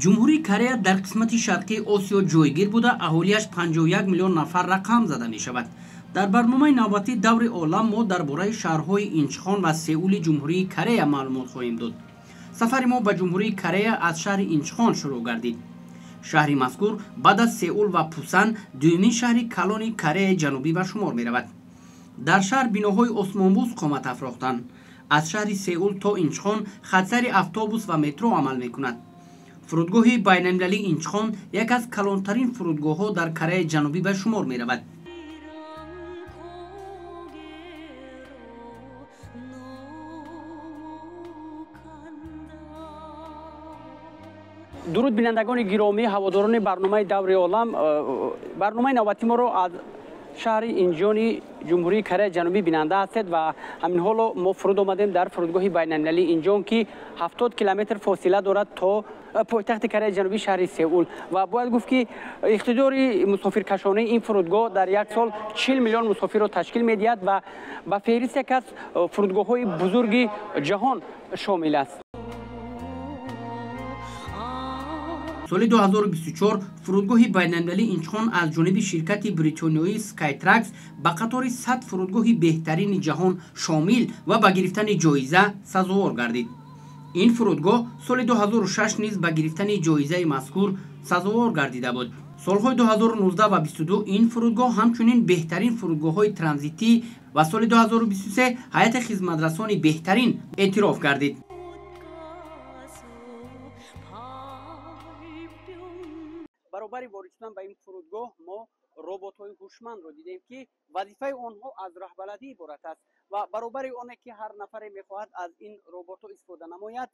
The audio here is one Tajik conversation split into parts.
ҷумҳурии Корея дар қисмати шарқии Осиё ҷойгир буда, аҳолияш 51 миллион нафар рақам зада мешавад. дар барномаи навбатии даври олам мо дар бораи шаҳрҳои Инчхон ва Сеули ҷумҳурии Корея маълумот хоҳем дод. сафари мо ба ҷумҳурии Корея аз шаҳри Инчхон шурӯъ гардид. шаҳри мазкур баъд аз Сеул ва Пусан дуюмин шаҳри калони Кореяи ҷанубӣ ба шумор меравад. дар шаҳр биноҳои осмонбӯс қомат афрохтанд. аз шаҳри Сеул то Инчхон хатсайри автобус ва метро амал мекунад. фурудгоҳи байналмилалии Инчхон яке аз калонтарин фурудгоҳҳо дар Кореяи ҷанубӣ ба шумор меравад. дуруд бинандагони гиромӣ, ҳаводорони барномаи даври олам, барномаи навбати моро аз шаҳри Инҷони ҷумҳурии Кореяи ҷанубӣ бинанда ҳастед ва ҳамин ҳоло мо фуруд омадем дар фурудгоҳи байналмилалии Инҷон ки 70 километр фосила дорад то пойтахти Кореяи ҷанубӣ шаҳри Сеул ва бояд гуфт ки иқтидори мусофиркашонаи ин фурудгоҳ дар як сол 40 миллион мусофирро ташкил медиҳад ва ба феҳрист яке аз фурудгоҳҳои бузурги ҷаҳон шомил аст. соли 2024 фурудгоҳи байналмилалии Инчхон аз ҷониби ширкати бритониёи Skytrax ба қатори 100 фурудгоҳи беҳтарини ҷаҳон шомил ва ба гирифтани ҷоиза сазовор гардид. ин фурудгоҳ соли 2006 низ ба гирифтани ҷоизаи мазкур сазовор гардида буд. солҳои 2019 ва 2022 ин фурудгоҳ ҳамчунин беҳтарин фурудгоҳҳои транзитӣ ва соли 2023 ҳайати хизматрасони беҳтарин эътироф гардид. баробари ворид шудан ба ин фурудгоҳ мо роботҳои ҳушмандро дидем ки вазифаи онҳо аз раҳбаладӣ иборат аст ва баробари оне ки ҳар нафаре мехоҳад аз ин роботҳо истифода намояд,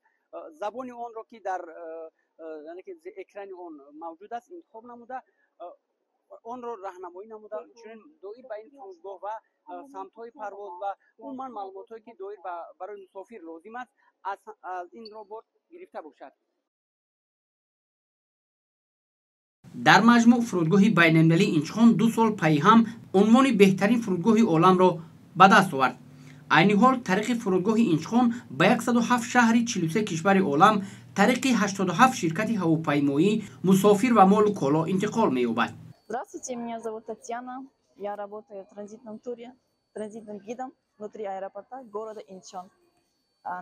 забони онро ки дар экрани он мавҷуд аст интихоб намуда, онро раҳнамоӣ намуда, чунин доир ба ин фурудгоҳ ва самтҳои парвоз ва умуман маълумотҳое ки доир барои мусофир лозим аст аз ин робот гирифта бошад. дар маҷмӯъ фурудгоҳи байналмилалии Инчхон 2 сол пайҳам унвони беҳтарин фурудгоҳи оламро ба даст овард. айни ҳол тариқи фурудгоҳи Инчхон ба 107 шаҳри 43 кишвари олам тариқи 87 ширкати ҳавопаймоӣ, мусофир ва молу коло интиқол меёбад. Здравствуйте, меня зовут Татьяна. Я работаю в транзитном туре, транзитным гидом внутри аэропорта города Инчхон.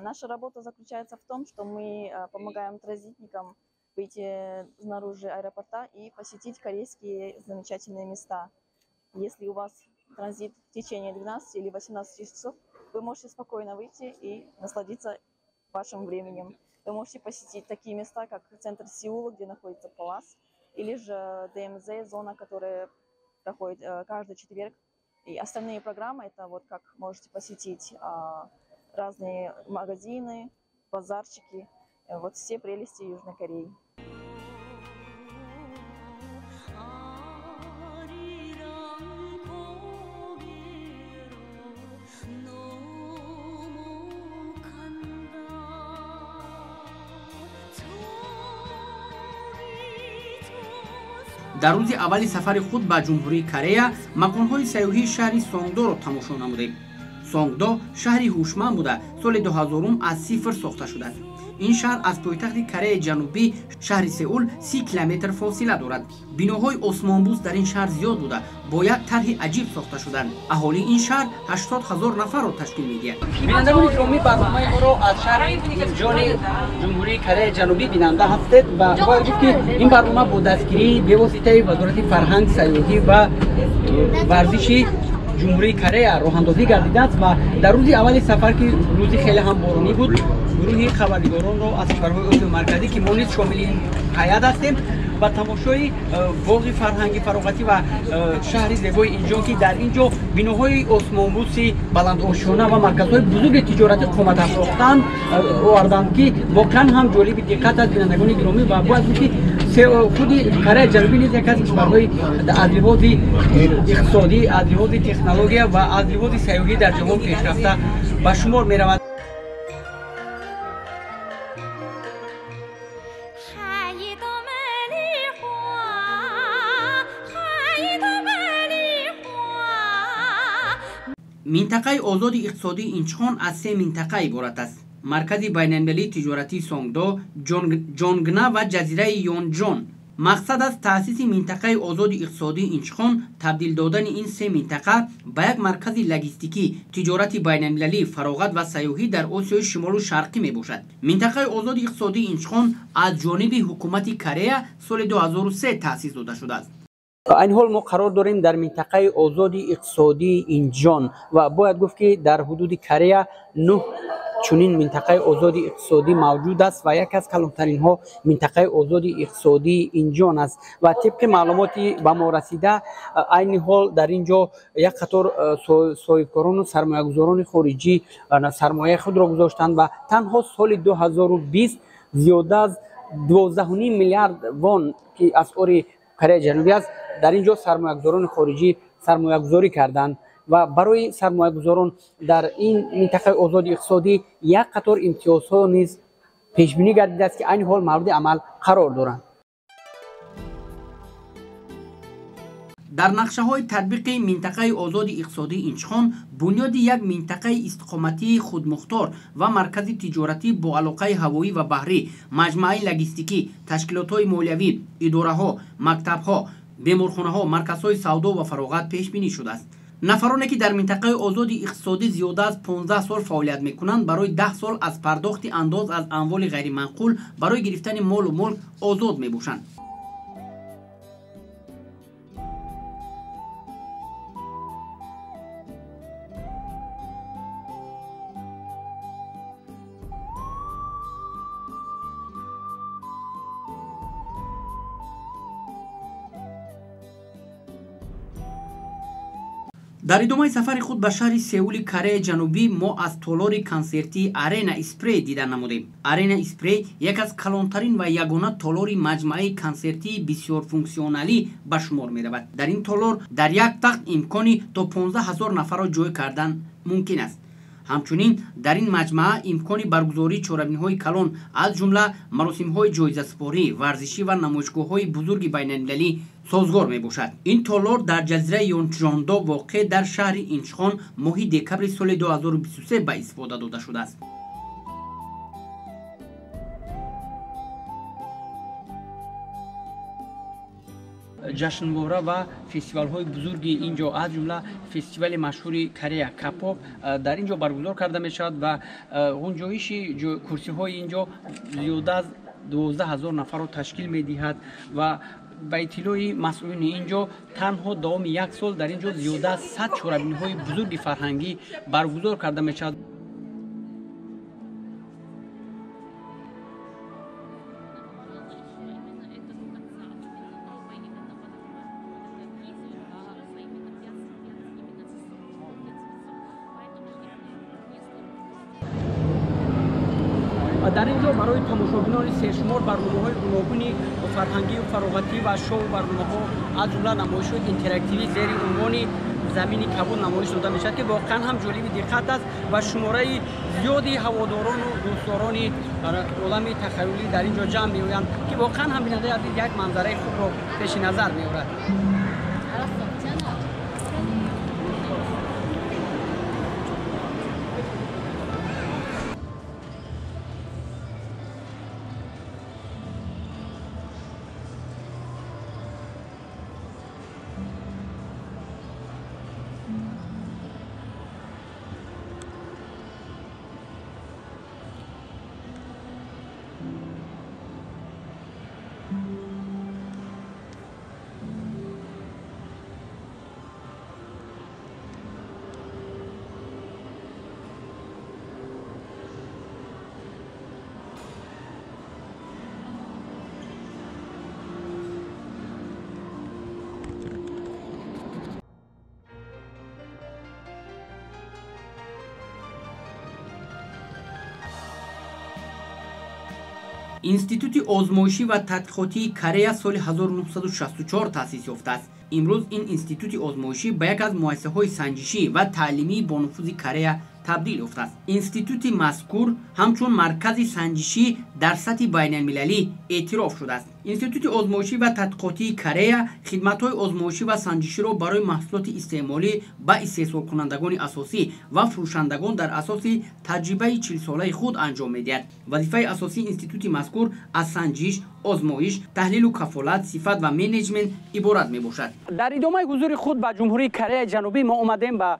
Наша работа заключается в том, что мы помогаем транзитникам выйти снаружи аэропорта и посетить корейские замечательные места. Если у вас транзит в течение 12 или 18 часов, вы можете спокойно выйти и насладиться вашим временем. Вы можете посетить такие места, как центр Сеула, где находится Палас, или же ДМЗ, зона, которая проходит каждый четверг. И остальные программы, это вот как можете посетить разные магазины, базарчики, вот все прелести Южной Кореи. дар рӯзи аввали сафари худ ба ҷумҳурии Корея маконҳои сайёҳии шаҳри Сонгдоро тамошо намудем. Сонгдо шаҳри ҳушманд буда соли 2000 аз сифр сохта шудааст. ин шаҳр аз пойтахти Кореяи ҷанубӣ шаҳри Сеул 30 километр фосила дорад. биноҳои осмонбӯс дар ин шаҳр зиёд буда бо як тарҳи аҷиб сохта шуданд. аҳолии ин шаҳр 80 000 нафарро ташкил медиҳад. бинандагони гиромӣ, барномаи моро аз шаҳри Инҷони ҷумҳурии Кореяи ҷанубӣ бинанда ҳастед ва бояд гуфт ки ин барнома бо дастгирии бевоситаи Вазорати фарҳанг, сайёҳӣ ва варзиши ҷумҳурии Корея роҳандозӣ гардидааст ва дар рӯзи аввали сафар ки рӯзи хеле ҳам боронӣ буд, гурӯҳи хабарнигаронро аз кишварҳои Осиёи марказӣ ки мо низ шомили ин ҳайат ҳастем ба тамошои боғи фарҳанги фароғатӣ ва шаҳри зебои Инҷон ки дар ин ҷо биноҳои осмонбӯси баландошона ва марказҳои бузурги тиҷорати қоматафрохтаанд оварданд ки воқеан ҳам ҷолиби диққат аст бинандагони гиромӣ ва бояд гуфт ки худи Кореяи ҷанубӣ низ яке аз кишварҳои аз лиҳози иқтисодӣ, аз лиҳози технология ва аз лиҳози сайёҳӣ дар ҷаҳон пешрафта ба шумор меравад. минтақаи озоди иқтисодии Инчхон аз 3 минтақа иборат аст. маркази байналмилалии тиҷоратии Сонгдо, Ҷонгна ва ҷазираи Йонҷон. мақсад аст таъсиси минтақаи озоди иқтисодии Инчхон, табдил додани ин се минтақа ба як маркази логистикӣ, тиҷорати байналмилалӣ, фароғат ва сайёҳӣ дар Осиёи Шимолу Шарқӣ мебошад. Минтақаи озоди иқтисодии Инчхон аз ҷониби ҳукумати Корея соли 2003 таъсис дода шудааст. این حال ما قرار داریم در منطقه آزادی اقتصادی اینجان و باید گفت که در حدود کره 9 چنین منطقه آزادی اقتصادی موجود است و یک از کلانترین ها منطقه آزادی اقتصادی اینجان است و طبق معلوماتی به ما رسیده این حال در اینجا یک قطار صاحبکاران و سرمایه‌گذاران خارجی سرمایه خود را گذاشتند و تنها سال 2020 زیاده از 12.5 میلیارد وان که اسعار کره جنوبی است در اینجا سرمایه‌گذاران خارجی سرمایه‌گذاری کردند و برای سرمایه‌گذاران در این منطقه آزادی اقتصادی یک قطار امتیازها نیز پیش بینی گردیده است که این حال مورد عمل قرار دارند. در نقشه‌های تطبیق منطقه آزادی اقتصادی اینچخان بنیاد یک منطقه استقامتی خودمختار و مرکز تجارتی با علاقه هوایی و بحری، مجمع لوجستیکی، تشکیلات‌های مالیوی، اداره‌ها، مکتب‌ها، بیمارخانه‌ها، مرکزهای سودا و فراغت پیش بینی شده است. نفرانی که در منطقه آزادی اقتصادی زیاده از 15 سال فعالیت میکنند برای 10 سال از پرداخت انداز از اموال غیر منقول برای گرفتن مال و ملک آزاد میباشند. در ادامه سفر خود به شهر سئول کره جنوبی ما از تالار کنسرتی آرنا اسپری دیدن نمودیم. آرنا اسپری یک از کلانترین و یگانه تالار مجموعه کنسرتی بسیار فونکسیونالی به شمار می رود. در این تالار در یک تخت امکانی تا 15,000 نفر را جای کردن ممکن است. همچنین در این مجمع امکانی برگزاری چهاربین‌های کلان از جمله مراسم‌های جایزه‌سپاری، ورزشی و نمایشگاه‌های بزرگ بین‌المللی سازگار میباشد. این تالار در جزیره یونجاندو واقع در شهر اینچخان ماه دکبر سال 2023 به استفاده داده شده است. جشنواره و فستیوال های بزرگی اینجا از جمله فستیوال مشهور کره کپاپ در اینجا برگزار کرده می شود و گنجایش کرسی های اینجا زیاده از 12,000 نفر را تشکیل می دهد و به اطلاع مسئولین اینجا تنها دوام یک سال در اینجا زیاده از 100 چهاربینی های بزرگ فرهنگی برگزار کرده می شود. در اینجا برای تماشابینان سرشمار برنامه‌های گوناگونی فرهنگی و فراغتی و شو برنامه‌ها از جمله نمایش‌های اینتراکتیوی زیر عنوان زمین کبود نمایش داده می‌شود که واقعا هم جالب دقت است و شماره زیادی هواداران و دوستداران عالم تخیلی در اینجا جمع می‌آیند که واقعا هم بیننده از یک منظره خوب را پیش نظر می‌آورد. اینستیتوت آزمایشی و تحقیقاتی کره سال 1964 تأسیس یافته است. امروز این اینستیتوت آزمایشی به یک از مؤسسه‌های سنجشی و تعلیمی با نفوذ کره табдил ёфтааст. Институти мазкур ҳамчун маркази санҷишӣ дар сатҳи байналмилалӣ эътироф шудааст. Институти озмоишӣ ва тадқиқотии Корея хидматҳои озмоишӣ ва санҷиширо барои маҳсулоти истеъмолӣ ба истеҳсолкунандагони асосӣ ва фурӯшандагон дар асоси таҷрибаи 40-солаи худ анҷом медиҳад. Вазифаи асосии институти мазкур аз санҷиш, озмоиш, таҳлилу кафолат, сифат ва менеҷмент иборат мебошад. дар идомаи ҳузури худ ба ҷумҳурии Кореяи Ҷанубӣ мо омадем ба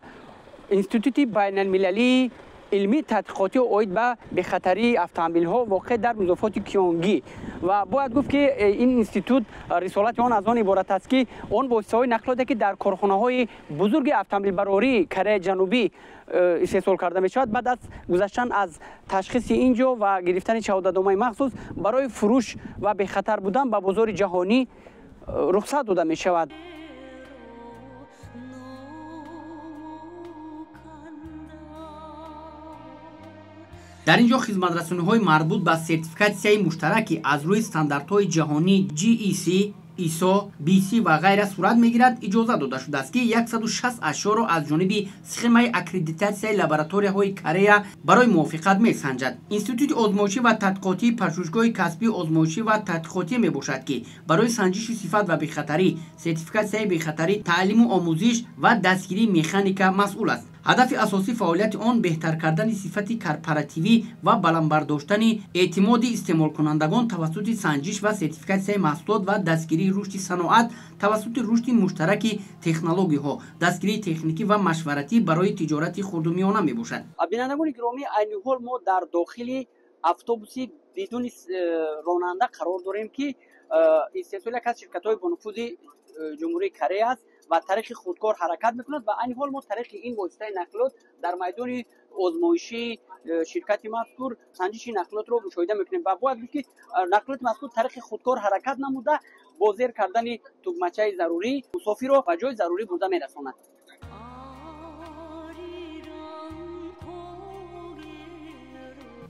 институти байналмилалии علمی تحقیقاتی اوید به بخطری автомобил ها واقع در مضافات کیونگی و باید گفت که این اینستیتوت رسالت آن از آن عبارت است که آن واسطه‌های نقلاتی که در کارخانه های بزرگ автомобил برداری کره جنوبی استحصال کرده می شود بعد از گذشتن از تشخیص اینجا و گرفتن شهادتنامه مخصوص برای فروش و به خطر بودن به بازار جهانی رخصت داده می شود. дар ин ҷо хизматрасониҳои марбут ба сертификатсияи муштараки аз рӯи стандартҳои ҷаҳонӣ GEC, ISO, BC ва ғайра сурат мегирад иҷоза дода шудааст ки 160 ашёро аз ҷониби схемаи аккредитатсияи лабораторияҳои Корея барои мувофиқат месанҷад. Институти озмоишӣ ва тадқиқотии пашушгоҳи касбии озмоишӣ ва тадқиқотӣ мебошад ки барои санҷиши сифат ва бехатарӣ, сертификатсияи бехатарӣ, таълиму омӯзиш ва дастгирии механика масъул аст. ҳадафи асосии фаъолияти он беҳтар кардани сифати корпоративӣ ва баландбардоштани эътимоди истеъмолкунандагон тавассути санҷиш ва сертификатсияи маҳсулот ва дастгирии рушди саноат тавассути рушди муштараки технологияҳо, дастгирии техникӣ ва машваратӣ барои тиҷорати хурдумиёна мебошад. бинандагони гиромӣ, айни ҳол мо дар дохили автобуси бидуни ронанда қарор дорем ки истеҳсол як аз ширкатҳои бонуфузи ҷумҳурии Корея аст و طریق خودکار حرکت میکند و این حال ما طریق این واسطه نقلات در میدان آزمایشی شرکت مذکور سنجش نقلات رو مشاهده میکنیم و باید که نقلات مذکور طریق خودکار حرکت نموده با زیر کردن تگمچه ضروری مسافر رو به جای ضروری برده میرساند.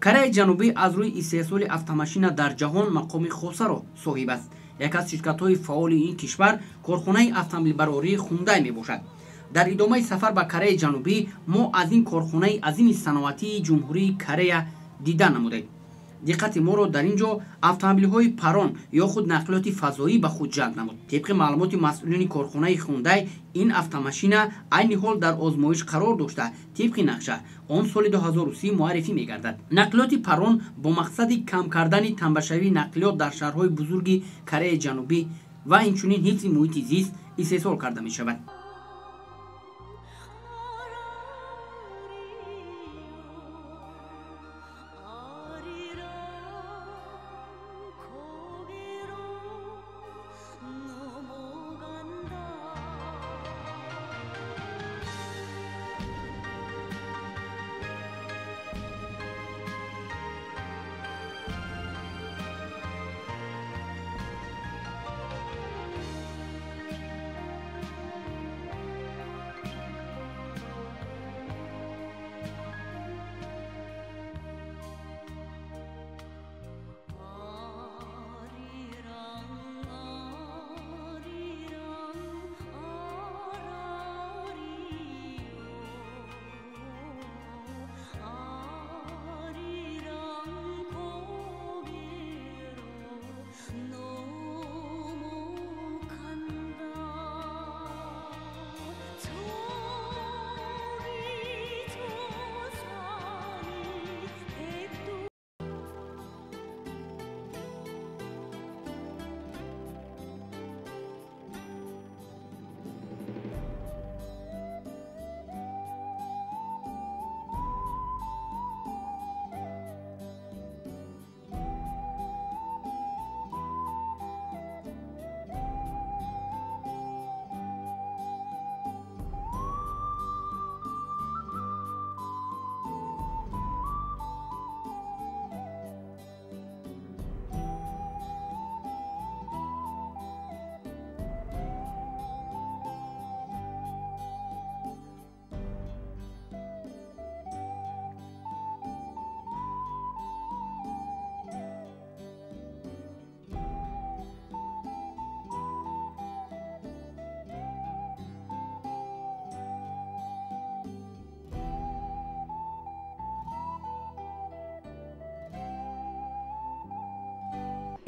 کره جنوبی از روی استحصال автомашина در جهان مقام خاصه را صاحب است. یک از شرکت‌های فعال این کشور کارخانه автомобилбарории Hyundai میباشد. در ادامه سفر به کره جنوبی ما از این کارخانه عظیم صنعتی جمهوری کره دیدن نمودیم. دقت ما را در اینجا автомобил‌های پران یا خود نقلات فضایی به خود جلب نمود. طبق معلومات مسئولین کارخانه Hyundai این автомашина عین حال در آزمایش قرار داشته طبق نقشه آن سال 2030 معرفی می‌گردد. نقلات پران با مقصد کم کردن تنبشوی نقلیات در شهرهای بزرگ کره جنوبی و اینچنین حفظ محیط زیست استحصال کرده می‌شود.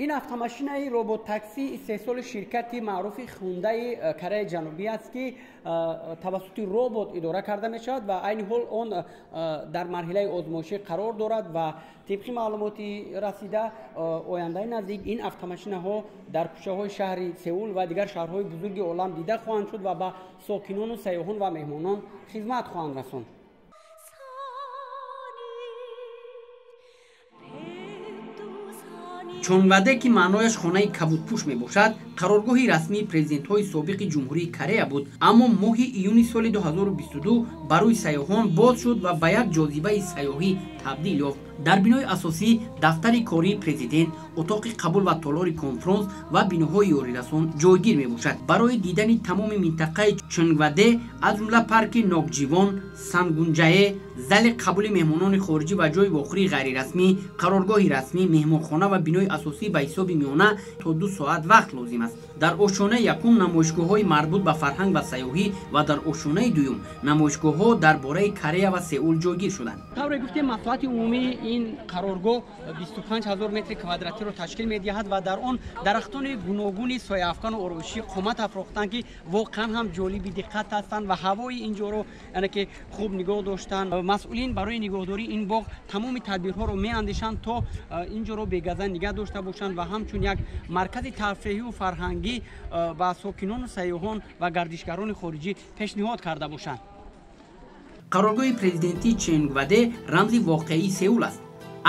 این автомашинаи робот такси استحصال شرکتی معروف خونده کره جنوبی است که توسط ربات اداره کرده می شود و عین حال آن در مرحله آزمایشی قرار دارد و طبق معلوماتی رسیده آینده نزدیک این автомашинаها در کوچه های شهر سئول و دیگر شهرهای بزرگ عالم دیده خواهند شد و به ساکنان و سیاحان و مهمانان خدمت خواهند رساند. чонваде ки маънояш хонаи кабудпӯш мебошад қароргоҳи расмии президентҳои собиқи ҷумҳурии Корея буд, аммо моҳи июни соли 2022 барои сайёҳон боз шуд ва ба як ҷозибаи сайёҳӣ табдил ёфт. дар бинои асосӣ дафтари кории президент, утоқи қабул ва толори конфронс ва биноҳои ёрирасон ҷойгир мебошад. барои дидани тамоми минтақаи чонгваде аз ҷумла парки нокҷивон, сангунҷае, зали қабули меҳмонони хориҷӣ ва ҷои вохӯрии ғайрирасмӣ, қароргоҳи расмӣ, меҳмонхона ва бинои асосӣ ба ҳисоби миёна то 2 соат вақт лозим аст. дар ошонаи якум намоишгоҳҳои марбут ба фарҳанг ва сайёҳӣ ва дар ошонаи дуюм намоишгоҳҳо дар бораи Корея ва Сеул ҷойгир шуданд. тавре гуфтем маслиҳати умумии ин қароргоҳ 25000 метри квадратиро ташкил медиҳад ва дар он дарахтони гуногуни сояафкану ороишӣ қомат афрохтанд ки воқеан ҳам ҷолиби диққат ҳастанд ва ҳавои инҷоро яъне ки хуб нигоҳ доштанд. масъулин барои нигоҳдории ин боғ тамоми тадбирҳоро меандешанд то инҷоро бегаза нигоҳ дошта бошанд ва ҳамчун як маркази тафриҳию фарҳангӣ ба сокинону сайёҳон ва гардишгарони хориҷӣ пешниҳод карда бошанд. қароргоҳи президентии Чонгваде рамзи воқеии Сеул аст.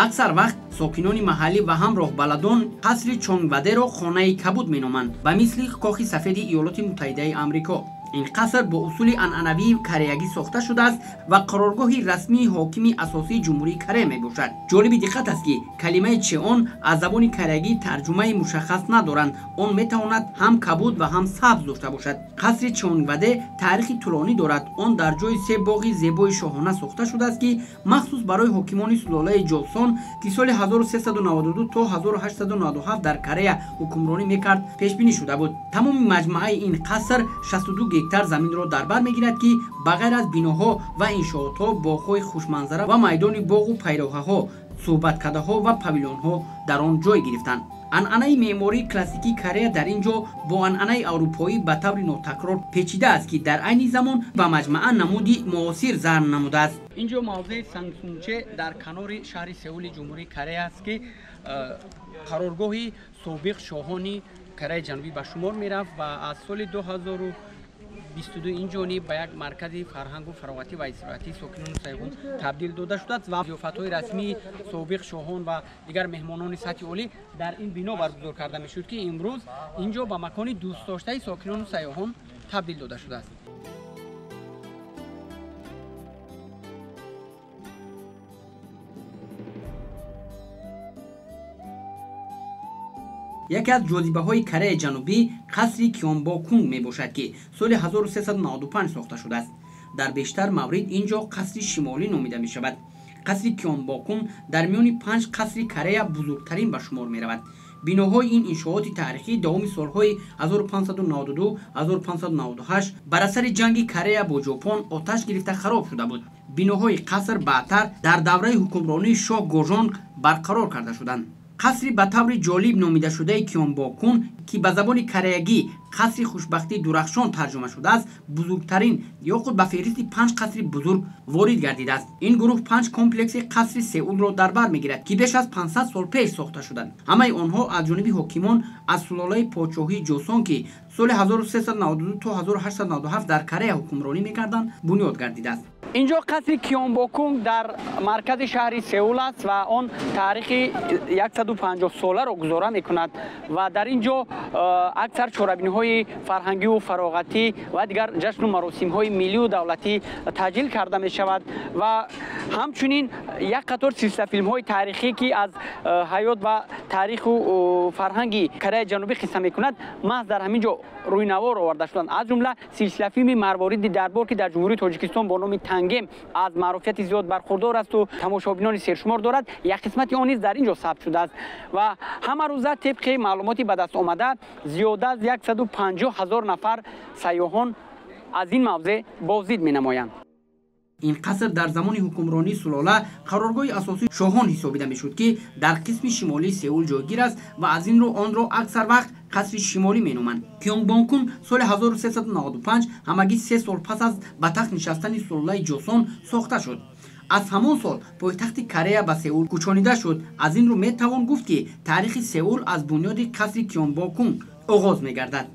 аксар вақт сокинони маҳаллӣ ва ҳам роҳбаладон қасри Чонгвадеро хонаи кабуд меноманд, ба мисли кохи сафеди Иёлоти Муттаҳидаи Амрико. ин қаср бо усули анъанавии кореягӣ сохта шудааст ва қароргоҳи расмии ҳокими асосии ҷумҳурии Корея мебошад. ҷолиби диққат аст ки калимаи чеон аз забони кореягӣ тарҷумаи мушаххас надоранд. он метавонад ҳам кабуд ва ҳам сабз дошта бошад. қасри Чонгваде таърихи тӯлонӣ дорад. он дар ҷои се боғи зебои шоҳона сохта шудааст ки махсус барои ҳокимони сулолаи Ҷосон ки соли 1392 то 1897 дар Корея ҳукмронӣ мекард пешбинӣ шуда буд. тамоми маҷмӯаи ин қаср 62 гектар заминро дар бар мегирад ки ба ғайр аз биноҳо ва иншоотҳо, боғҳои хушманзара ва майдони боғу пайроҳаҳо, суҳбаткадаҳо ва павилёнҳо дар он ҷой гирифтанд. анъанаи меъмории классикии Корея дар ин ҷо бо анъанаи аврупоӣ ба таври нотакрор печида аст ки дар айни замон ба маҷмӯа намуди муосир зарм намудааст. ин ҷо мавзеи Сангсунче дар канори шаҳри Сеули ҷумҳурии Корея аст ки қароргоҳи собиқ шоҳони Кореяи ҷанубӣ ба шумор мерафт ва аз соли 2022 ин ҷониб ба як маркази фарҳангу фароватӣ ва истироҳатии сокинону сайёҳон табдил дода шудааст ва зиёфатҳои расмии собиқ шоҳон ва дигар меҳмонони сатҳи олӣ дар ин бино баргузор карда мешуд ки имрӯз ин ҷо ба макони дӯстдоштаи сокинону сайёҳон табдил дода шудааст. яке аз ҷозибаҳои Кореяи ҷанубӣ қасри Кёнбокунг мебошад ки соли 1395 сохта шудааст. дар бештар маврид ин ҷо қасри шимолӣ номида мешавад. қасри Кёнбокунг дар миёни 5 қасри Корея бузургтарин ба шумор меравад. биноҳои ин иншооти таърихӣ давоми солҳои 1592-1598 бар асари ҷанги Корея бо Ҷопон оташ гирифта хароб шуда буд. биноҳои қаср баъдтар дар давраи ҳукмронии шоҳ Гожонг барқарор карда шуданд. қасри ба таври ҷолиб номида шудаи Кёнбокун ки ба забони кореягӣ қасри хушбахтии дурахшон тарҷума шудааст, бузургтарин ё худ ба феҳристи 5 қасри бузург ворид гардидааст. ин гурӯҳ 5 комплекси қасри Сеулро дар бар мегирад ки беш аз 500 сол пеш сохта шуданд. ҳамаи онҳо аз ҷониби ҳокимон аз сулолаи подшоҳии Ҷосон ки соли 1392 то 1897 дар Корея ҳукмронӣ мекарданд бунёд гардидааст. ин ҷо қасри Кёнбокунг дар маркази шаҳри Сеул аст ва он таърихи 150 соларо гузора мекунад ва дар ин ҷо аксар чорабиниҳои фарҳангиву фароғатӣ ва дигар ҷашну маросимҳои миллию давлатӣ таҷлил карда мешавад ва ҳамчунин як қатор силсилафилмҳои таърихӣ ки аз ҳаёт ва таъриху фарҳанги Кореяи ҷанубӣ қисса мекунад маҳз дар ҳамин ҷо рӯйнавор оварда шуданд. аз ҷумла силсилафилми Марвориди дарбор ки дар ҷумҳурии Тоҷикистон бо номи Тангем аз маъруфияти зиёд бархурдор асту тамошобинони сершумор дорад, як қисмати он низ дар ин ҷо сабт шудааст ва ҳама рӯза тибқи маълумоти ба даст омада зиёда аз 150 000 нафар сайёҳон аз ин мавзеъ боздид менамоянд. این قصر در زمان حکمرانی سلاله قرارگاه اساسی شاهان حسابیده میشد که در قسم شمالی سئول جایگیر است و از این رو آن را اکثر وقت قصر شمالی مینامند. کیونگبانکون سال 1395 همگی 3 سال پس از به تخت نشستن سلاله جوسون ساخته شد. از همان سال پایتخت کره به سئول کوچانیده شد. از این رو میتوان گفت که تاریخ سئول از بنیاد قصر کیونگبانکون آغاز میگردد.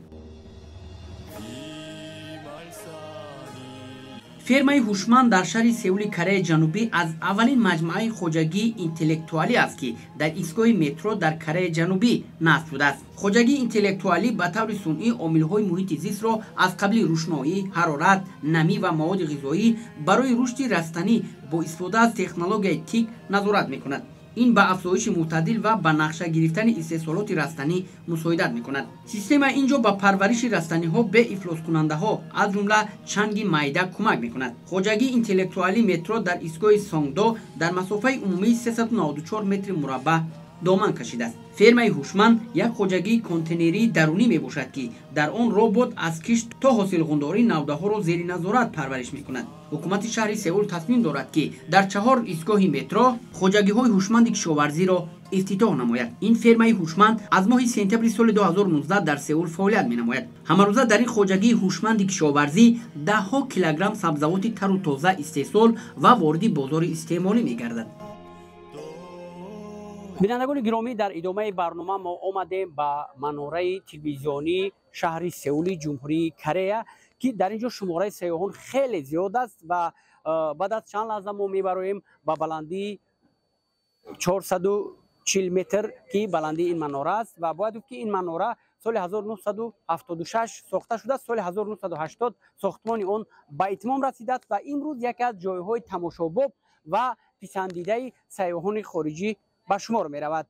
فرمای هوشمند در شهر سئول کره جنوبی از اولین مجموعه خوجگی اینتלקتوالی است که در ایستگاه مترو در کره جنوبی نصب شده است. خوجگی اینتלקتوالی به طور صنعی عامل‌های محیط زیست را از قبل روشنایی، حرارت، نمی و مواد غذایی برای رشد رستنی با استفاده از تکنولوژی تیک نظارت می‌کند. این به افزایش معتدل و به نقشه گرفتن استحصالات رستنی مساعدت می‌کند. سیستم اینجا به پرورش رستنی‌ها به افلاس کننده‌ها از جمله چنگ معده کمک می‌کند. خوجگی اینتלקتوالی مترو در ایستگاه سونگدو در مسافه عمومی 394 متر مربع دامن کشیده است. فرمای هوشمند یک خوجگی کانتینری درونی میباشد که در آن ربات از کشت تا حاصلخونداری نوده‌ها را زیر نظارت پرورش میکند. حکومت شهر سئول تصمیم دارد که در 4 ایستگاه مترو خوجگی‌های هوشمند کشاورزی را افتتاح نماید. این فرمای هوشمند از ماه سپتامبر سال 2019 در سئول فعالیت می‌نماید. همروزه در این خوجگی هوشمند کشاورزی 10 کیلوگرم سبزیجات تر و تازه استحصال و وارد بازار استعمالی می‌گردد. بینندگان گرامی، در ادامه برنامه ما آمدیم به مناره تلویزیونی شهر سئول جمهوری کره که در اینجا شماره سیاحان خیلی زیاد است و بعد از چند لحظه ما میبریم به بلندی 440 متر که بلندی این مناره است و باید گفت که این مناره سال 1976 ساخته شده است. سال 1980 ساختمان آن به اتمام رسیده است و امروز یکی از جایهای تماشاباب و پسندیده سیاحان خارجی به شمار می رود.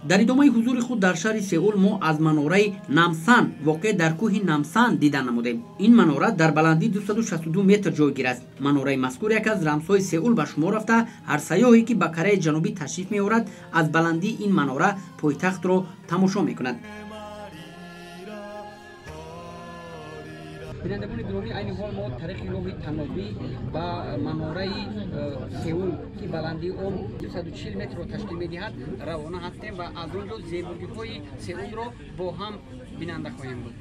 در ادامه حضور خود در شهر سئول ما از مناره نامسان واقع در کوه نامسان دیدن نمودیم. این مناره در بلندی 262 متر جایگیر است. مناره مذکور یک از رمزهای سئول به شمار رفته هر سیاحی که به کره جنوبی تشریف می آورد از بلندی این مناره پایتخت را تماشا می کند. بینندگان گرامی، این حال ما طریق راه تناوی با مناره سئول که بلندی آن 240 متر را تشکیل می‌دهد روانه هستیم و از اونجا زیبایی‌های سئول را با هم بیننده خواهیم بود.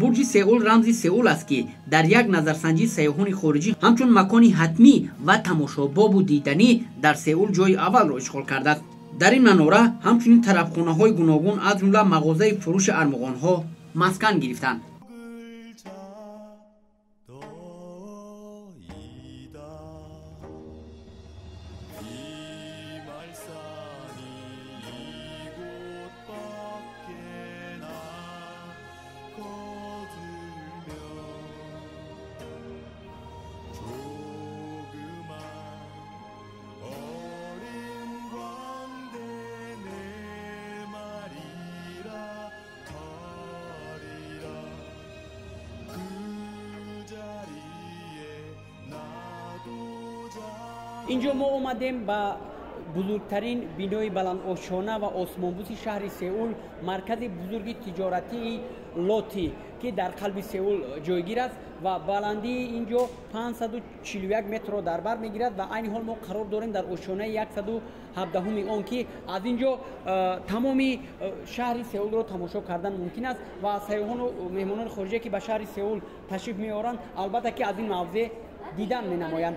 برج سئول رمز سئول است که در یک نظرسنجی سیاحان خارجی همچون مکانی حتمی و تماشاباب و دیدنی در سئول جای اول را اشغال کرده است. در این مناره همچنین طرفخانه‌های گوناگون از جمله مغازه فروش ارمغان‌ها مسکن گرفتند. اینجا ما اومدیم با بزرگترین بینای بلندآشانه و آسمانبوس شهر سئول، مرکز بزرگ تجارتی لوتی که در قلب سئول جایگیر است و بلندی اینجا 541 متر را در بر میگیرد و این حال ما قرار داریم در آشانه 117 آن که از اینجا تمامی شهر سئول را تماشا کردن ممکن است و سیاحان و مهمانان خارجی که به شهر سئول تشریف میآورند البته که از این موضع دیدن می نمایند.